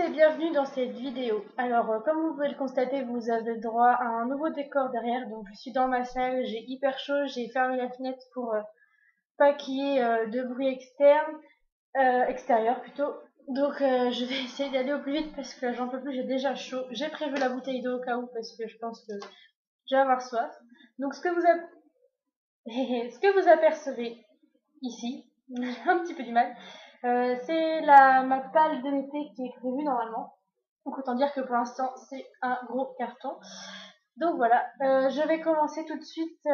et bienvenue dans cette vidéo. Alors, comme vous pouvez le constater, vous avez droit à un nouveau décor derrière. Donc, je suis dans ma salle, j'ai hyper chaud, j'ai fermé la fenêtre pour pas qu'il y ait de bruit extérieur plutôt. Donc, je vais essayer d'aller au plus vite parce que j'en peux plus, j'ai déjà chaud. J'ai prévu la bouteille d'eau au cas où parce que je pense que je vais avoir soif. Donc, ce que vous apercevez ici, j'ai un petit peu du mal. C'est ma palle de l'été qui est prévue normalement. Donc autant dire que pour l'instant c'est un gros carton. Donc voilà, je vais commencer tout de suite.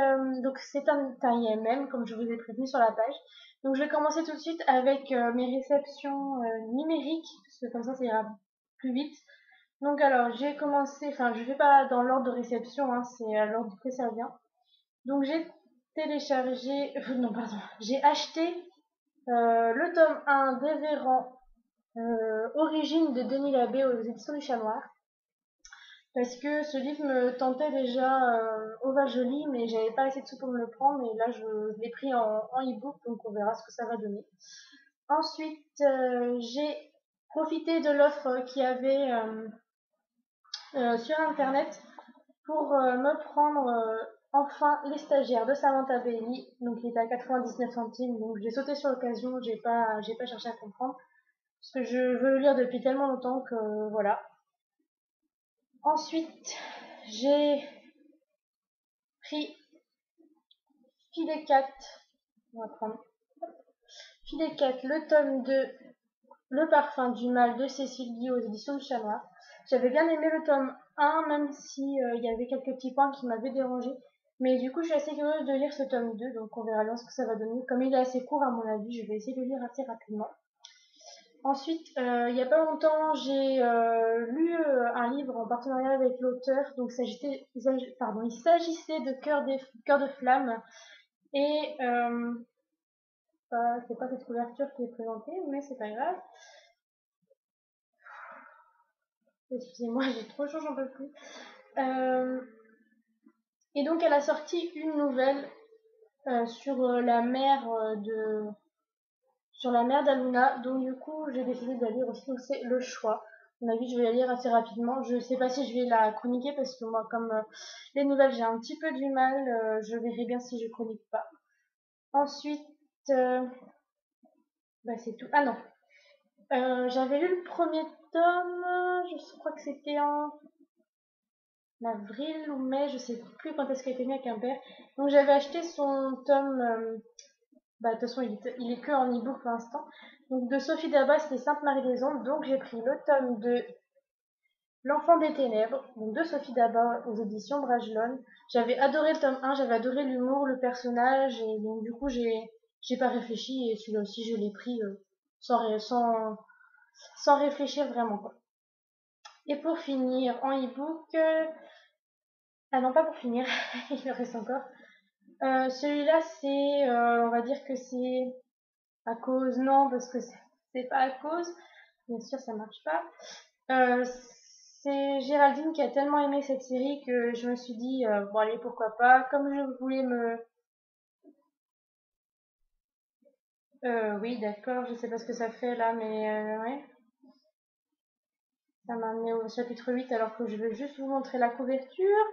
Donc c'est un IMM comme je vous ai prévenu sur la page. Donc je vais commencer tout de suite avec mes réceptions numériques, parce que comme ça ira plus vite. Donc alors j'ai commencé, enfin je fais pas dans l'ordre de réception, hein, c'est à l'ordre que ça vient. Donc j'ai téléchargé, non pardon, j'ai acheté le tome 1 des Véran, Origine de Denis Labbé aux éditions du Chat Noir. Parce que ce livre me tentait déjà au Vajoli, mais j'avais pas assez de sous pour me le prendre, et là je l'ai pris en e-book, donc on verra ce que ça va donner. Ensuite, j'ai profité de l'offre qu'il y avait sur internet pour me prendre enfin Les Stagiaires de Samantha Bailey. Donc il était à 99 centimes, donc j'ai sauté sur l'occasion, j'ai pas cherché à comprendre. Parce que je veux le lire depuis tellement longtemps que voilà. Ensuite, j'ai pris Filet 4. On va prendre Filet 4, le tome 2, Le parfum du mal de Cécile Guy aux éditions du Chat Noir. J'avais bien aimé le tome 1, même si il y avait quelques petits points qui m'avaient dérangé. Mais du coup, je suis assez curieuse de lire ce tome 2, donc on verra bien ce que ça va donner. Comme il est assez court, à mon avis, je vais essayer de le lire assez rapidement. Ensuite, il n'y a pas longtemps, j'ai lu un livre en partenariat avec l'auteur. Donc, il s'agissait de Cœur de flamme. Et c'est pas cette couverture qui est présentée, mais c'est pas grave. Excusez-moi, j'ai trop chaud, j'en peux plus. Et donc, elle a sorti une nouvelle sur la mer d'Aluna. Donc, du coup, j'ai décidé de la lire aussi. Donc, c'est Le Choix. À mon avis, je vais la lire assez rapidement. Je sais pas si je vais la chroniquer parce que moi, comme les nouvelles, j'ai un petit peu du mal. Je verrai bien si je chronique pas. Ensuite, c'est tout. Ah non. J'avais lu le premier tome. Je crois que c'était en avril ou mai. Je sais plus quand est-ce qu'elle était venue avec un père. Donc, j'avais acheté son tome. De toute façon, il est que en e-book pour l'instant. Donc, de Sophie Dabas, c'était Sainte Marie des Ombres. Donc, j'ai pris le tome de L'Enfant des Ténèbres, donc de Sophie Dabas aux éditions Bragelonne. J'avais adoré le tome 1, j'avais adoré l'humour, le personnage, et donc du coup, j'ai pas réfléchi, et celui-là aussi, je l'ai pris sans réfléchir vraiment, quoi. Et pour finir, en e-book, ah non, pas pour finir, il en reste encore. Celui-là, on va dire que c'est à cause, non, parce que c'est pas à cause, bien sûr, ça marche pas. C'est Géraldine qui a tellement aimé cette série que je me suis dit, bon allez, pourquoi pas. Comme je voulais oui, d'accord, je sais pas ce que ça fait là, mais ouais. Ça m'a amené au chapitre 8 alors que je veux juste vous montrer la couverture.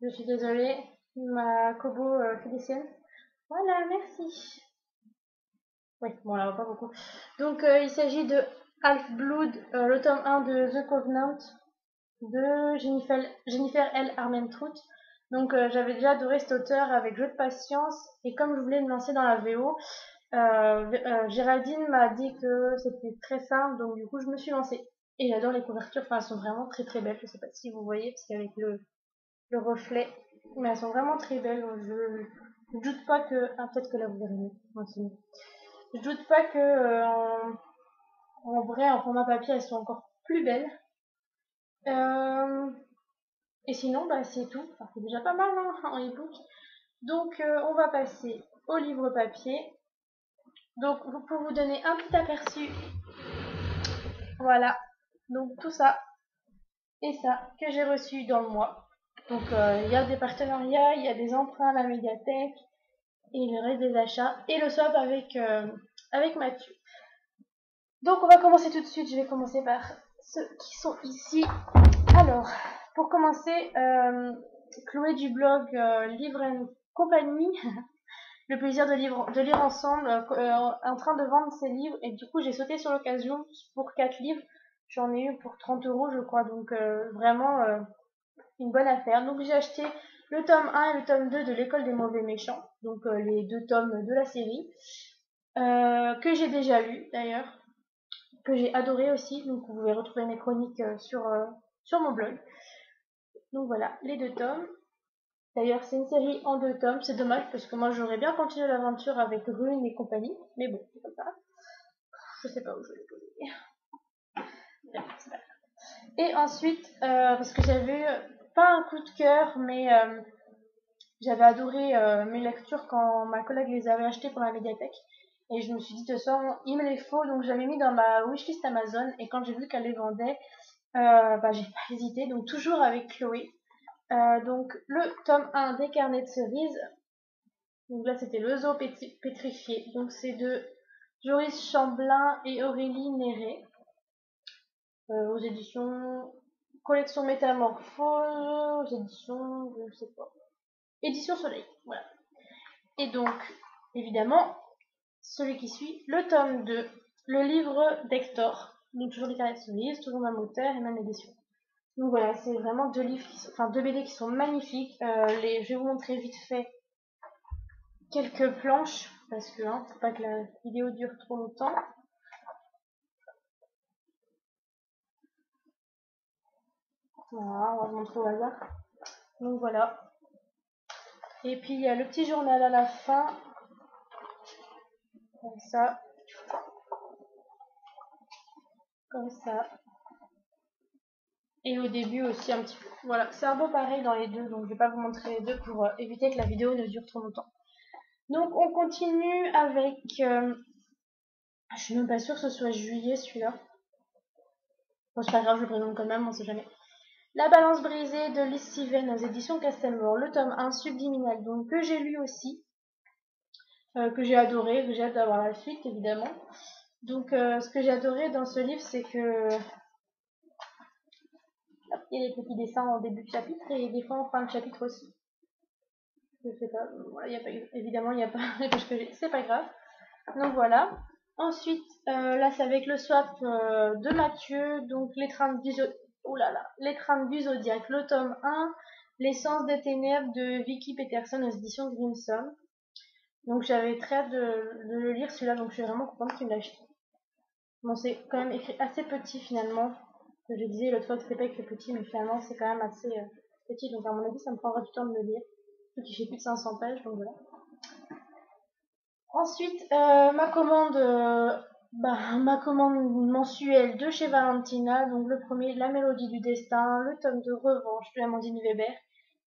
Je suis désolée, ma Kobo fait des siennes. Voilà, merci. Oui, bon là, pas beaucoup. Donc, il s'agit de Half-Blood, le tome 1 de The Covenant de Jennifer L. Armentrout. Donc, j'avais déjà adoré cet auteur avec Jeu de patience, et comme je voulais me lancer dans la VO, Géraldine m'a dit que c'était très simple, donc du coup, je me suis lancée. Et j'adore les couvertures, enfin, elles sont vraiment très très belles. Je sais pas si vous voyez, parce qu'avec le reflet, mais elles sont vraiment très belles. Je doute pas que, ah, peut-être que là vous verrez mieux. Ouais, c'est mieux. Je doute pas que en vrai, en format papier, elles sont encore plus belles. Et sinon, c'est tout. Enfin, c'est déjà pas mal hein, en e-book. Donc, on va passer au livre papier. Donc, pour vous donner un petit aperçu, voilà. Donc, tout ça et ça que j'ai reçu dans le mois. Donc, il y a des partenariats, il y a des emprunts à la médiathèque et le reste des achats et le swap avec Mathieu. Donc on va commencer tout de suite, je vais commencer par ceux qui sont ici. Alors, pour commencer, Chloé du blog Livre Compagnie, le plaisir de lire ensemble, en train de vendre ses livres, et du coup j'ai sauté sur l'occasion pour 4 livres, j'en ai eu pour 30 € je crois, donc vraiment une bonne affaire. Donc j'ai acheté le tome 1 et le tome 2 de l'école des mauvais méchants, donc les 2 tomes de la série, que j'ai déjà lu d'ailleurs, que j'ai adoré aussi, donc vous pouvez retrouver mes chroniques sur mon blog. Donc voilà, les 2 tomes. D'ailleurs, c'est une série en 2 tomes, c'est dommage parce que moi j'aurais bien continué l'aventure avec Rune et compagnie, mais bon, c'est comme ça. Je sais pas où je vais les poser. Bref, c'est pas grave. Et ensuite, parce que j'avais eu, pas un coup de cœur, mais j'avais adoré mes lectures quand ma collègue les avait achetées pour la médiathèque. Et je me suis dit, de toute façon, il me les faut, donc je l'avais mis dans ma wishlist Amazon. Et quand j'ai vu qu'elle les vendait, j'ai pas hésité. Donc toujours avec Chloé. Donc le tome 1 des carnets de cerises. Donc là, c'était le zoo pétrifié. Donc c'est de Joris Chamblin et Aurélie Néré. Aux éditions Collection Métamorphose, aux éditions, je ne sais pas. Édition Soleil, voilà. Et donc, évidemment, celui qui suit, le tome 2, le livre d'Hector. Donc toujours des carnets de cerises, toujours même auteur et même édition. Donc voilà, c'est vraiment 2 livres, enfin 2 BD qui sont magnifiques. Je vais vous montrer vite fait quelques planches, parce que faut pas que la vidéo dure trop longtemps. Voilà, on va vous montrer au hasard. Donc voilà. Et puis il y a le petit journal à la fin, comme ça, comme ça. Et au début aussi un petit peu. Voilà, c'est un beau pareil dans les deux, donc je vais pas vous montrer les deux pour éviter que la vidéo ne dure trop longtemps. Donc on continue avec, je suis même pas sûre que ce soit juillet celui-là. Bon, c'est pas grave, je le présente quand même, on sait jamais. La balance brisée de Liz Steven aux éditions Castelmore, le tome 1 subliminal, donc que j'ai lu aussi, que j'ai adoré, que j'ai hâte d'avoir la suite évidemment. Donc ce que j'ai adoré dans ce livre, c'est que il y a des petits dessins en début de chapitre et des fois en fin de chapitre aussi. Je sais pas, voilà, y a pas, évidemment il n'y a pas les pages que j'ai, c'est pas grave. Donc voilà. Ensuite, là c'est avec le swap de Mathieu, donc les trains du Zodiaque, le tome 1, l'essence des ténèbres de Vicky Peterson aux éditions Grimson. Donc j'avais très hâte de le lire celui-là, donc je suis vraiment contente qu'il me l'a acheté. Bon, c'est quand même écrit assez petit finalement. Que je disais l'autre fois que c'était pas écrit petit, mais finalement c'est quand même assez petit, donc à mon avis ça me prendra du temps de le lire. Surtout qu'il fait plus de 500 pages, donc voilà. Ensuite, ma commande mensuelle de chez Valentina, donc le premier, La Mélodie du Destin, le tome de Revanche de Amandine Weber,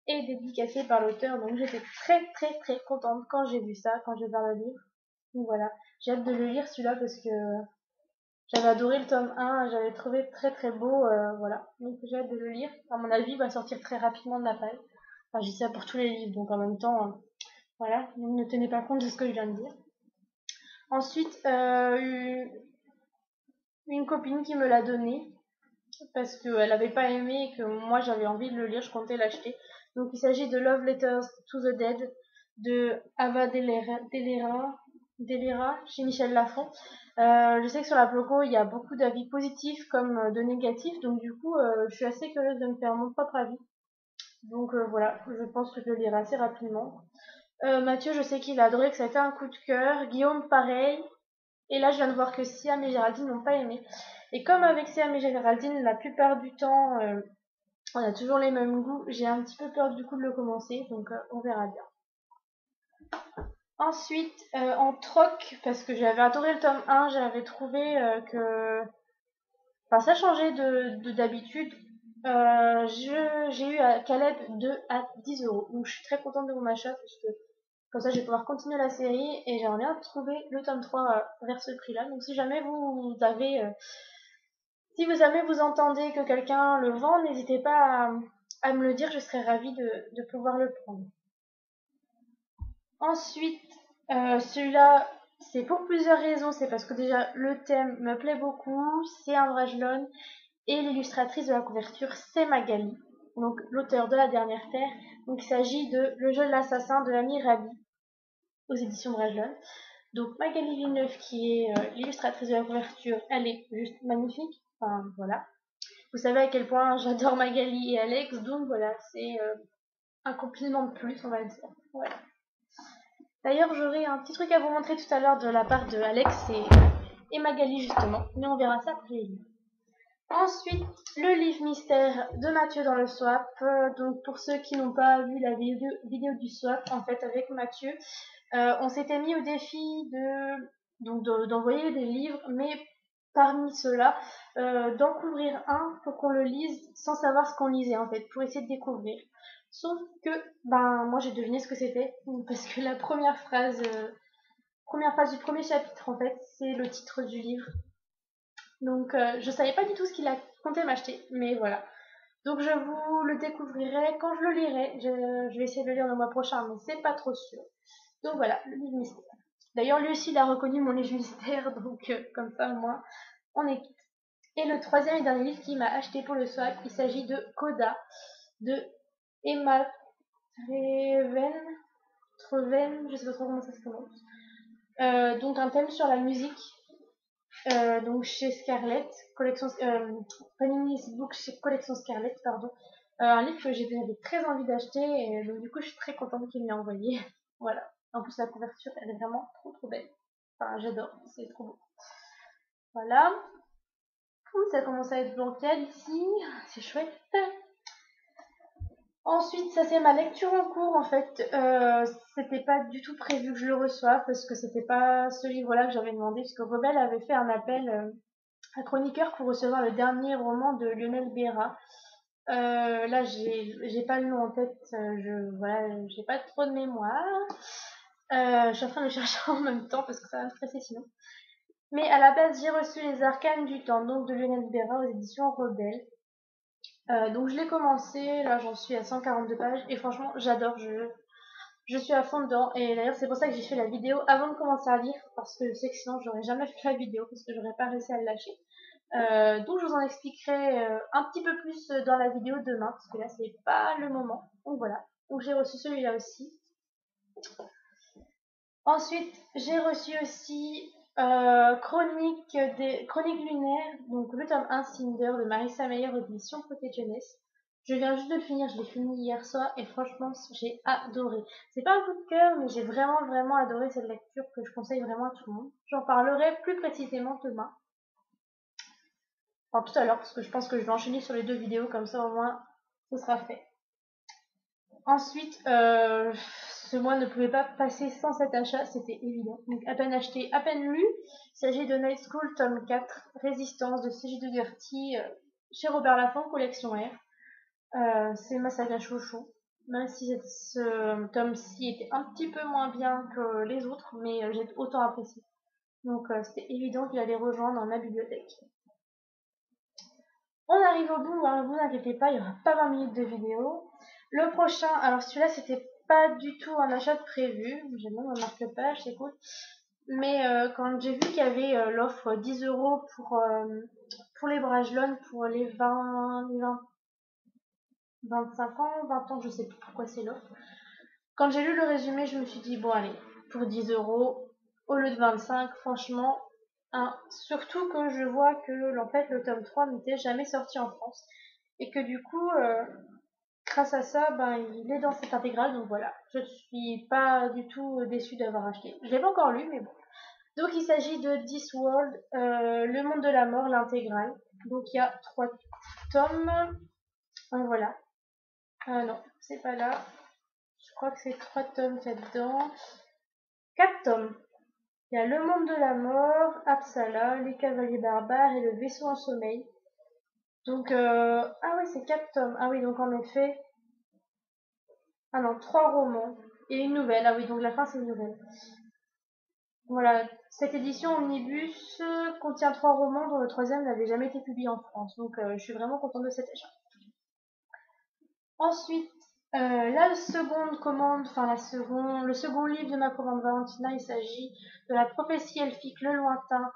est dédicacé par l'auteur, donc j'étais très très très contente quand j'ai vu ça, quand j'ai ouvert le livre. Donc voilà, j'ai hâte de le lire celui-là parce que j'avais adoré le tome 1, j'avais trouvé très très beau, voilà. Donc j'ai hâte de le lire. À mon avis, il va sortir très rapidement de la palle. Enfin, je dis ça pour tous les livres, donc en même temps, voilà, ne tenez pas compte de ce que je viens de dire. Ensuite, une copine qui me l'a donné parce qu'elle n'avait pas aimé et que moi j'avais envie de le lire, je comptais l'acheter. Donc il s'agit de Love Letters to the Dead de Ava Delera chez Michel Lafon. Je sais que sur la Bloco il y a beaucoup d'avis positifs comme de négatifs, donc du coup je suis assez curieuse de me faire mon propre avis. Donc voilà, je pense que je le lirai assez rapidement. Mathieu, je sais qu'il a adoré, que ça a été un coup de cœur. Guillaume, pareil. Et là, je viens de voir que Siam et Géraldine n'ont pas aimé. Et comme avec Siam et Géraldine, la plupart du temps, on a toujours les mêmes goûts, j'ai un petit peu peur du coup de le commencer, donc on verra bien. Ensuite, en troc, parce que j'avais adoré le tome 1, j'avais trouvé que... Enfin, ça changeait d'habitude. J'ai eu à Caleb 2 à 10 €. Donc je suis très contente de mon achat, parce que comme ça, je vais pouvoir continuer la série et j'aimerais bien trouver le tome 3 vers ce prix-là. Donc si jamais vous entendez que quelqu'un le vend, n'hésitez pas à me le dire, je serais ravie de pouvoir le prendre. Ensuite, celui-là, C'est pour plusieurs raisons. C'est parce que déjà le thème me plaît beaucoup, c'est un Brajlon, et l'illustratrice de la couverture c'est Magali, donc l'auteur de La Dernière Terre. Donc il s'agit de Le jeu de l'assassin de l'ami Rabi aux éditions Brajlon. Donc Magali Villeneuve qui est l'illustratrice de la couverture, elle est juste magnifique. Enfin voilà. Vous savez à quel point j'adore Magali et Alex, donc voilà, c'est un compliment de plus, on va dire. Voilà. D'ailleurs, j'aurai un petit truc à vous montrer tout à l'heure de la part de Alex et Magali justement, mais on verra ça après. Ensuite, le livre mystère de Mathieu dans le swap. Donc pour ceux qui n'ont pas vu la vidéo du swap, en fait avec Mathieu, on s'était mis au défi d'envoyer des livres, mais parmi ceux-là, d'en couvrir un pour qu'on le lise sans savoir ce qu'on lisait en fait, pour essayer de découvrir. Sauf que, moi j'ai deviné ce que c'était, parce que la première phrase du premier chapitre en fait, c'est le titre du livre. Donc je savais pas du tout ce qu'il a compté m'acheter, mais voilà. Donc je vous le découvrirai quand je le lirai. Je vais essayer de le lire le mois prochain, mais c'est pas trop sûr. Donc voilà, le livre mystère. D'ailleurs, lui aussi, il a reconnu mon livre mystère, donc comme ça, au moins, on est quitte. Et le troisième et dernier livre qu'il m'a acheté pour le swap, il s'agit de Coda, de Emma Treven, je sais pas trop comment ça se prononce. Donc un thème sur la musique, donc chez Scarlett, collection Panini Book chez Collection Scarlett, pardon. Un livre que j'avais très envie d'acheter, et donc du coup je suis très contente qu'il m'ait envoyé. Voilà. En plus la couverture elle est vraiment trop belle. Enfin j'adore, c'est trop beau. Voilà. Ça commence à être bancal ici, c'est chouette. Ensuite, ça c'est ma lecture en cours en fait. C'était pas du tout prévu que je le reçoive parce que c'était pas ce livre-là que j'avais demandé, parce que Rebelle avait fait un appel à chroniqueur pour recevoir le dernier roman de Lionel Béra. Là, j'ai pas le nom en tête, j'ai pas trop de mémoire. Je suis en train de le chercher en même temps parce que ça va me stresser sinon. Mais à la base, j'ai reçu Les Arcanes du Temps, donc de Lionel Béra aux éditions Rebelle. Donc je l'ai commencé, là j'en suis à 142 pages et franchement j'adore, je suis à fond dedans, et d'ailleurs c'est pour ça que j'ai fait la vidéo avant de commencer à lire, parce que je sais que sinon j'aurais jamais fait la vidéo parce que j'aurais pas réussi à le lâcher. Donc je vous en expliquerai un petit peu plus dans la vidéo demain, parce que là c'est pas le moment. Donc voilà, donc j'ai reçu celui-là aussi. Ensuite j'ai reçu aussi Chronique lunaires, donc le tome 1 Cinder de Marissa Meyer aux éditions Pocket Jeunesse. Je viens juste de le finir, je l'ai fini hier soir et franchement j'ai adoré. C'est pas un coup de cœur, mais j'ai vraiment adoré cette lecture que je conseille vraiment à tout le monde. J'en parlerai plus précisément demain. Enfin tout à l'heure, parce que je pense que je vais enchaîner sur les deux vidéos, comme ça au moins ce sera fait. Ensuite, ce mois ne pouvait pas passer sans cet achat, c'était évident. Donc à peine acheté, à peine lu. Il s'agit de Night School tome 4, Résistance de C.J. Dougherty, chez Robert Laffont, collection R. C'est ma saga chouchou. Même si ce tome-ci était un petit peu moins bien que les autres, mais j'ai autant apprécié. Donc c'était évident qu'il allait rejoindre ma bibliothèque. On arrive au bout, hein, vous inquiétez pas, il n'y aura pas 20 minutes de vidéo. Le prochain, alors celui-là c'était pas du tout un achat de prévu, j'aime bien ma marque-page, c'est cool. Mais quand j'ai vu qu'il y avait l'offre 10 € pour les Brajlon pour les 25 ans, 20 ans, je sais plus pourquoi c'est l'offre. Quand j'ai lu le résumé, je me suis dit, bon allez, pour 10 € au lieu de 25, franchement, surtout que je vois que en fait, le tome 3 n'était jamais sorti en France. Et que du coup, grâce à ça, il est dans cette intégrale. Donc voilà, je ne suis pas du tout déçue d'avoir acheté. Je l'ai pas encore lu, mais bon. Donc il s'agit de Discworld, le monde de la mort, l'intégrale. Donc il y a 3 tomes. Voilà. Non, c'est pas là. Je crois que c'est 3 tomes qu'il y a dedans. 4 tomes. Il y a Le monde de la mort, Apsala, Les cavaliers barbares et Le vaisseau en sommeil. Donc, ah oui, c'est 4 tomes. Ah oui, donc en effet. Ah non, 3 romans et une nouvelle. Ah oui, donc la fin c'est une nouvelle. Voilà, cette édition Omnibus contient 3 romans dont le troisième n'avait jamais été publié en France. Donc je suis vraiment contente de cet achat. Ensuite, Là, le second livre de ma commande Valentina, il s'agit de La prophétie elfique, le lointain,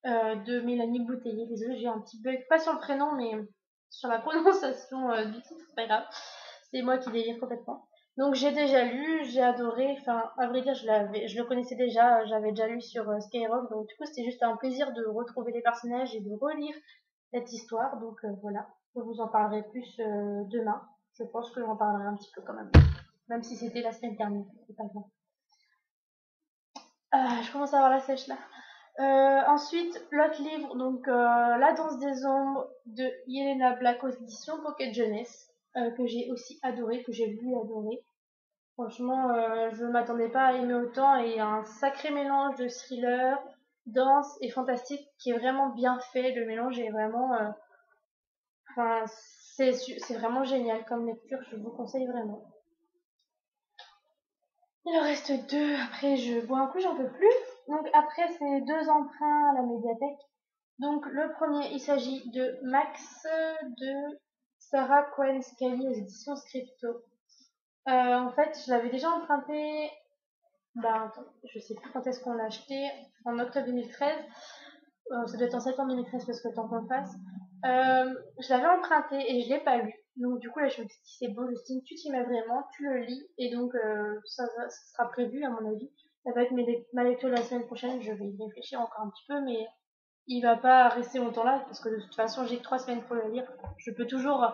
de Mélanie Bouteiller. Désolée, j'ai un petit bug, pas sur le prénom, mais sur la prononciation du titre, c'est pas grave. C'est moi qui délire complètement. Donc j'ai déjà lu, j'ai adoré, enfin à vrai dire je le connaissais déjà, j'avais déjà lu sur Skyrock, donc du coup c'était juste un plaisir de retrouver les personnages et de relire cette histoire, donc voilà, je vous en parlerai plus demain, je pense que j'en parlerai un petit peu quand même si c'était la semaine dernière, c'est pas grave. Je commence à avoir la sèche là. Ensuite, l'autre livre, donc La danse des ombres de Yelena Black aux éditions Pocket Jeunesse, que j'ai aussi adoré, que j'ai lu et adoré. Franchement, je ne m'attendais pas à aimer autant et un sacré mélange de thriller, danse et fantastique qui est vraiment bien fait. Le mélange est vraiment, enfin, c'est vraiment génial comme lecture. Je vous conseille vraiment. Il en reste deux. Après, je bois un coup, j'en peux plus. Donc après, c'est deux emprunts à la médiathèque. Donc le premier, il s'agit de Max de Sarah Cohen Scully aux éditions Scripto. En fait, je l'avais déjà emprunté. Attends, je sais plus quand est-ce qu'on l'a acheté, en octobre 2013. Ça doit être en septembre 2013 parce que le temps qu'on fasse. Je l'avais emprunté et je l'ai pas lu. Donc du coup là je me dis c'est beau Justine, tu t'y mets vraiment, tu le lis et donc ça sera prévu à mon avis. Ça va être ma lecture de la semaine prochaine, je vais y réfléchir encore un petit peu mais il va pas rester longtemps là parce que de toute façon j'ai que 3 semaines pour le lire. Je peux toujours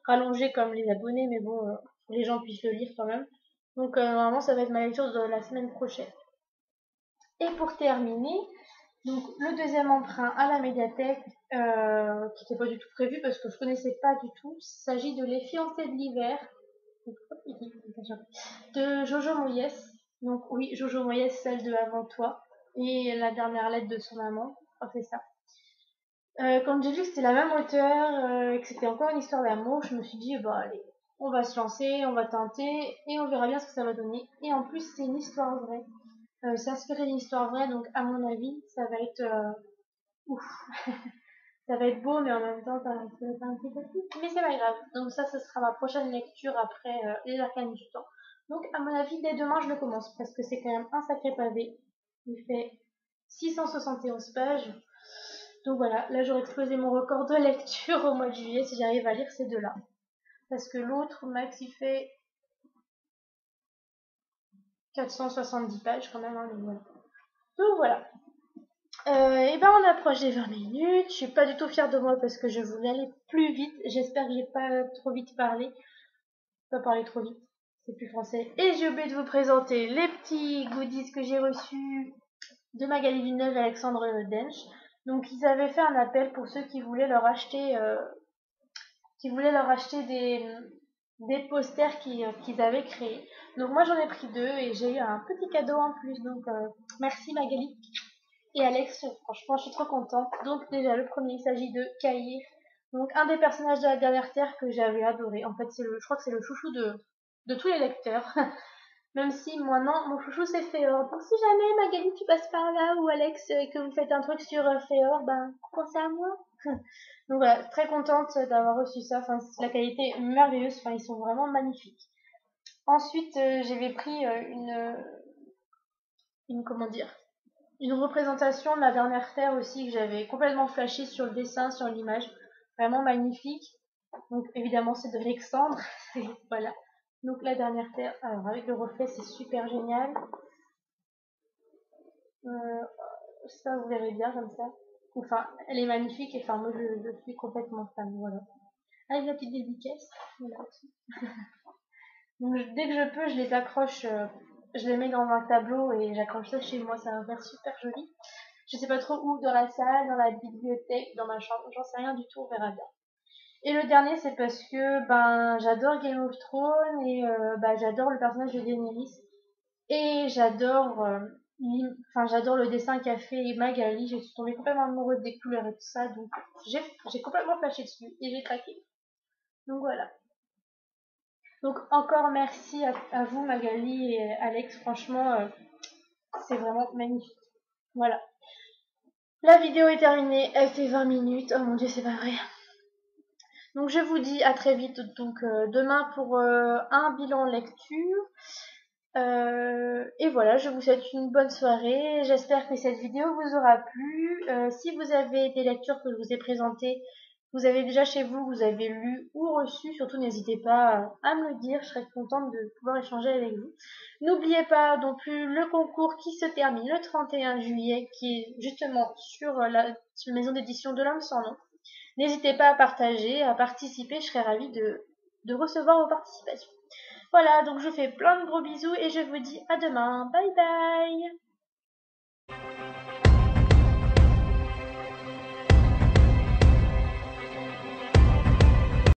rallonger comme les abonnés mais bon, que les gens puissent le lire quand même. Donc normalement ça va être ma lecture de la semaine prochaine. Et pour terminer, donc le deuxième emprunt à la médiathèque, qui n'était pas du tout prévu parce que je connaissais pas du tout, il s'agit de Les fiancés de l'hiver de Jojo Moyes. Donc oui, Jojo Moyes, celle de Avant toi, et la dernière lettre de son amant, c'est ça. Quand j'ai vu que c'était la même auteure, et que c'était encore une histoire d'amour, je me suis dit, bah allez, on va se lancer, on va tenter, et on verra bien ce que ça va donner. Et en plus, c'est une histoire vraie. C'est inspiré d'une histoire vraie, donc à mon avis, ça va être ouf. Ça va être beau, mais en même temps, ça va être un petit peu plus. Mais c'est pas grave. Donc ça, ce sera ma prochaine lecture après Les Arcanes du Temps. Donc à mon avis, dès demain, je le commence, parce que c'est quand même un sacré pavé. Il fait 671 pages. Donc voilà, là j'aurais explosé mon record de lecture au mois de juillet si j'arrive à lire ces deux-là. Parce que l'autre, Max, il fait 470 pages quand même. Hein, donc voilà. Donc voilà. Et ben on approche des 20 minutes. Je suis pas du tout fière de moi parce que je voulais aller plus vite. J'espère que j'ai pas trop vite parlé. Pas parler trop vite, c'est plus français. Et j'ai oublié de vous présenter les petits goodies que j'ai reçus de Magali Villeneuve et Alexandre Dench. Donc ils avaient fait un appel pour ceux qui voulaient leur acheter des posters qu'ils avaient créés. Donc moi j'en ai pris deux et j'ai eu un petit cadeau en plus. Donc merci Magali. Et Alex, franchement, je suis trop contente. Donc déjà, le premier, il s'agit de Kaïr. Donc un des personnages de la dernière Terre que j'avais adoré. En fait, je crois que c'est le chouchou de tous les lecteurs. Même si moi non, mon chouchou c'est Féor. Donc si jamais Magali tu passes par là ou Alex et que vous faites un truc sur Féor, ben pensez à moi. Donc voilà, très contente d'avoir reçu ça. Enfin, la qualité est merveilleuse. Enfin, ils sont vraiment magnifiques. Ensuite, j'avais pris une comment dire, une représentation de la dernière Terre aussi que j'avais complètement flashé sur le dessin, sur l'image. Vraiment magnifique. Donc évidemment c'est de Alexandre. Voilà. Donc la dernière Terre, alors avec le reflet c'est super génial. Euh, Ça vous verrez bien comme ça. Enfin, elle est magnifique et enfin moi je suis complètement fan. Voilà. Avec la petite dédicace. Voilà. Donc dès que je peux, je les accroche, je les mets dans un tableau et j'accroche ça chez moi. Ça va faire super joli. Je sais pas trop où, dans la salle, dans la bibliothèque, dans ma chambre, j'en sais rien du tout, on verra bien. Et le dernier, c'est parce que j'adore Game of Thrones et j'adore le personnage de Daenerys et j'adore le dessin qu'a fait Magali. Je suis tombée complètement amoureuse des couleurs et tout ça, donc j'ai complètement flashé dessus et j'ai craqué. Donc voilà. Donc encore merci à vous Magali et Alex, franchement c'est vraiment magnifique. Voilà. La vidéo est terminée, elle fait 20 minutes. Oh mon dieu, c'est pas vrai. Donc je vous dis à très vite donc demain pour un bilan lecture. Et voilà, je vous souhaite une bonne soirée. J'espère que cette vidéo vous aura plu. Si vous avez des lectures que je vous ai présentées, vous avez déjà chez vous, vous avez lu ou reçu, surtout n'hésitez pas à me le dire, je serais contente de pouvoir échanger avec vous. N'oubliez pas non plus le concours qui se termine le 31 juillet, qui est justement sur la maison d'édition de l'Homme sans nom. N'hésitez pas à partager, à participer, je serais ravie de recevoir vos participations. Voilà, donc je vous fais plein de gros bisous et je vous dis à demain. Bye bye!